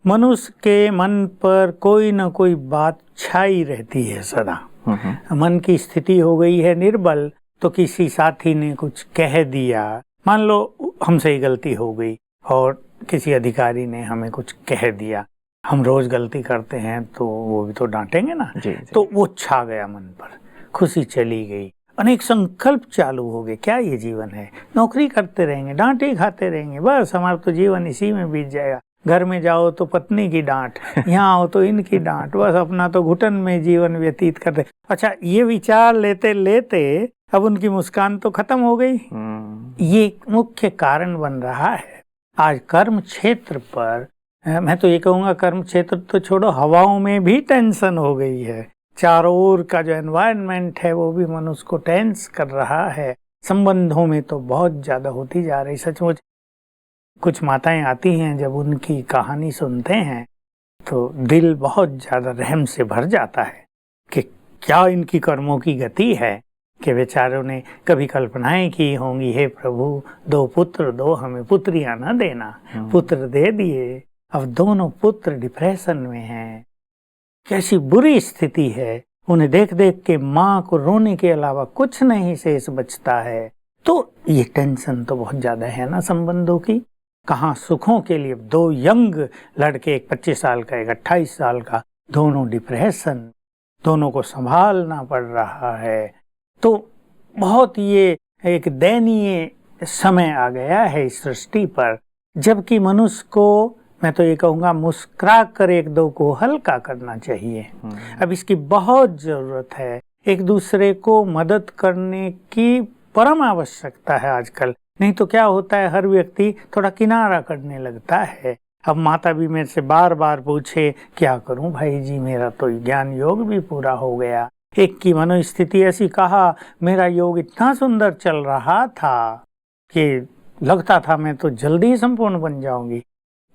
मनुष्य के मन पर कोई न कोई बात छाई रहती है सदा। मन की स्थिति हो गई है निर्बल, तो किसी साथी ने कुछ कह दिया, मान लो हमसे ही गलती हो गई और किसी अधिकारी ने हमें कुछ कह दिया, हम रोज गलती करते हैं तो वो भी तो डांटेंगे ना। जी। तो वो छा गया मन पर, खुशी चली गई, अनेक संकल्प चालू हो गए, क्या ये जीवन है, नौकरी करते रहेंगे, डांट ही खाते रहेंगे, बस हमारा तो जीवन इसी में बीत जाएगा। घर में जाओ तो पत्नी की डांट, यहाँ आओ तो इनकी डांट, बस अपना तो घुटन में जीवन व्यतीत करते। अच्छा, ये विचार लेते लेते अब उनकी मुस्कान तो खत्म हो गई। ये मुख्य कारण बन रहा है आज कर्म क्षेत्र पर। मैं तो ये कहूँगा कर्म क्षेत्र तो छोड़ो, हवाओं में भी टेंशन हो गई है। चारों ओर का जो एनवायरनमेंट है वो भी मनुष्य को टेंस कर रहा है। संबंधों में तो बहुत ज्यादा होती जा रही। सचमुच कुछ माताएं आती हैं, जब उनकी कहानी सुनते हैं तो दिल बहुत ज्यादा रहम से भर जाता है कि क्या इनकी कर्मों की गति है कि बेचारों ने कभी कल्पनाएं की होंगी, हे प्रभु 2 पुत्र दो, हमें पुत्रियां न देना। पुत्र दे दिए, अब दोनों पुत्र डिप्रेशन में हैं। कैसी बुरी स्थिति है, उन्हें देख देख के माँ को रोने के अलावा कुछ नहीं शेष बचता है। तो ये टेंशन तो बहुत ज्यादा है ना संबंधों की। कहाँ सुखों के लिए 2 यंग लड़के, एक 25 साल का, एक 28 साल का, दोनों डिप्रेशन, दोनों को संभालना पड़ रहा है। तो बहुत ये एक दयनीय समय आ गया है इस सृष्टि पर, जबकि मनुष्य को मैं तो ये कहूँगा मुस्कुरा कर 1-2 को हल्का करना चाहिए। अब इसकी बहुत जरूरत है। एक दूसरे को मदद करने की परम आवश्यकता है आजकल। नहीं तो क्या होता है, हर व्यक्ति थोड़ा किनारा करने लगता है। अब माता भी मेरे से बार बार पूछे, क्या करूं भाई जी, मेरा तो ज्ञान योग भी पूरा हो गया। एक की मनोस्थिति ऐसी, कहा मेरा योग इतना सुंदर चल रहा था कि लगता था मैं तो जल्दी संपूर्ण बन जाऊंगी।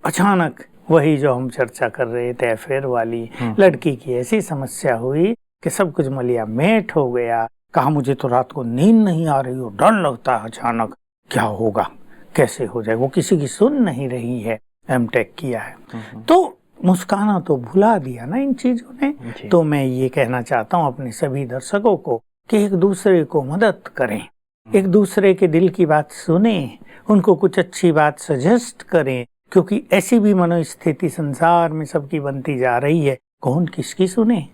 अचानक वही जो हम चर्चा कर रहे थे अफेयर वाली लड़की की ऐसी समस्या हुई कि सब कुछ मलिया मेट हो गया। कहा मुझे तो रात को नींद नहीं आ रही हो, डर लगता है, अचानक क्या होगा, कैसे हो जाए। वो किसी की सुन नहीं रही है, एमटेक किया है। तो मुस्काना तो भुला दिया ना इन चीजों ने। तो मैं ये कहना चाहता हूँ अपने सभी दर्शकों को कि एक दूसरे को मदद करें, एक दूसरे के दिल की बात सुने, उनको कुछ अच्छी बात सजेस्ट करें, क्योंकि ऐसी भी मनोस्थिति संसार में सबकी बनती जा रही है। कौन किसकी सुने,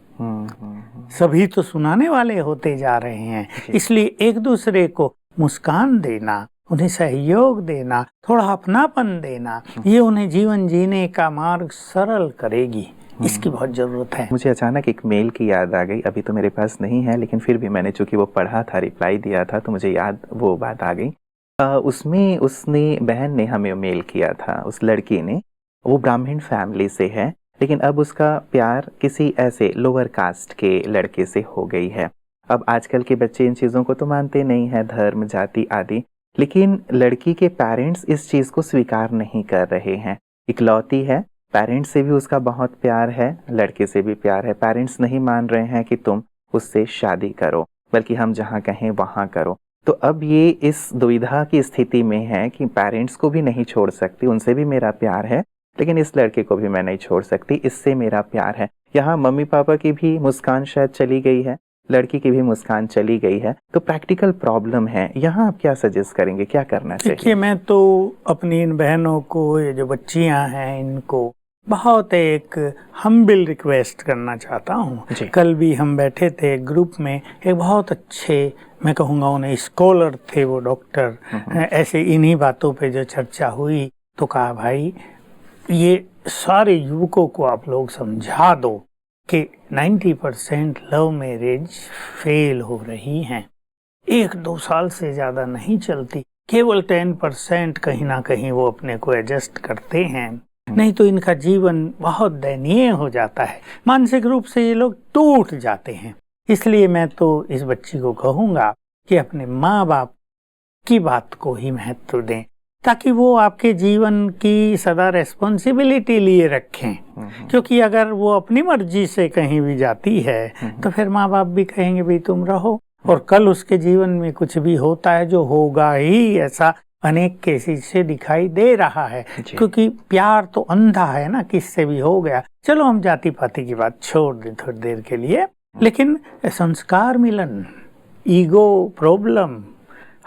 सभी तो सुनाने वाले होते जा रहे हैं। इसलिए एक दूसरे को मुस्कान देना, उन्हें सहयोग देना, थोड़ा अपनापन देना, ये उन्हें जीवन जीने का मार्ग सरल करेगी। इसकी बहुत जरूरत है। मुझे अचानक एक मेल की याद आ गई, अभी तो मेरे पास नहीं है, लेकिन फिर भी मैंने चूंकि वो पढ़ा था, रिप्लाई दिया था, तो मुझे याद वो बात आ गई। उसमें उसने बहन ने हमें मेल किया था, उस लड़की ने, वो ब्राह्मण फैमिली से है, लेकिन अब उसका प्यार किसी ऐसे लोअर कास्ट के लड़के से हो गई है। अब आजकल के बच्चे इन चीज़ों को तो मानते नहीं है, धर्म जाति आदि, लेकिन लड़की के पेरेंट्स इस चीज़ को स्वीकार नहीं कर रहे हैं। इकलौती है, पेरेंट्स से भी उसका बहुत प्यार है, लड़के से भी प्यार है। पेरेंट्स नहीं मान रहे हैं कि तुम उससे शादी करो, बल्कि हम जहाँ कहें वहाँ करो। तो अब ये इस दुविधा की स्थिति में है कि पेरेंट्स को भी नहीं छोड़ सकती, उनसे भी मेरा प्यार है, लेकिन इस लड़के को भी मैं नहीं छोड़ सकती, इससे मेरा प्यार है। यहाँ मम्मी पापा की भी मुस्कान शायद चली गई है, लड़की की भी मुस्कान चली गई है, तो प्रैक्टिकल प्रॉब्लम है। यहाँ आप क्या सजेस्ट करेंगे, क्या करना चाहिए? देखिए, मैं तो अपनी इन बहनों को, ये जो बच्चियां हैं, इनको बहुत एक हम्बिल रिक्वेस्ट करना चाहता हूँ। कल भी हम बैठे थे ग्रुप में, एक बहुत अच्छे, मैं कहूँगा उन्हें स्कॉलर थे, वो डॉक्टर, ऐसे इन्हीं बातों पे जो चर्चा हुई, तो कहा भाई ये सारे युवकों को आप लोग समझा दो कि 90% लव मैरिज फेल हो रही हैं, 1-2 साल से ज्यादा नहीं चलती, केवल 10% कहीं ना कहीं वो अपने को एडजस्ट करते हैं, नहीं तो इनका जीवन बहुत दयनीय हो जाता है, मानसिक रूप से ये लोग टूट जाते हैं। इसलिए मैं तो इस बच्ची को कहूँगा कि अपने माँ बाप की बात को ही महत्व दें, ताकि वो आपके जीवन की सदा रेस्पॉन्सिबिलिटी लिए रखें। क्योंकि अगर वो अपनी मर्जी से कहीं भी जाती है तो फिर माँ बाप भी कहेंगे भाई तुम रहो, और कल उसके जीवन में कुछ भी होता है, जो होगा ही ऐसा, अनेक केसेस से दिखाई दे रहा है, जी। क्योंकि प्यार तो अंधा है ना, किससे भी हो गया। चलो हम जाति पाति की बात छोड़ दें थोड़ी देर के लिए, लेकिन संस्कार मिलन, ईगो प्रॉब्लम,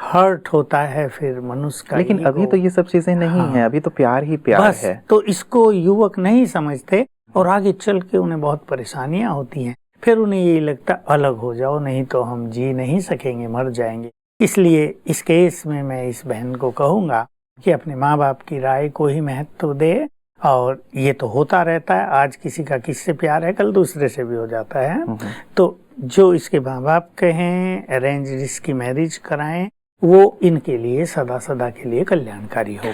हर्ट होता है फिर मनुष्य का। लेकिन अभी तो ये सब चीजें नहीं हाँ, है, अभी तो प्यार ही प्यार बस है। तो इसको युवक नहीं समझते और आगे चल के उन्हें बहुत परेशानियां होती हैं। फिर उन्हें ये लगता अलग हो जाओ, नहीं तो हम जी नहीं सकेंगे, मर जाएंगे। इसलिए इस केस में मैं इस बहन को कहूँगा कि अपने माँ बाप की राय को ही महत्व दे। और ये तो होता रहता है, आज किसी का किससे प्यार है, कल दूसरे से भी हो जाता है। तो जो इसके माँ बाप कहें अरेंज इसकी मैरिज कराएं, वो इनके लिए सदा सदा के लिए कल्याणकारी हो।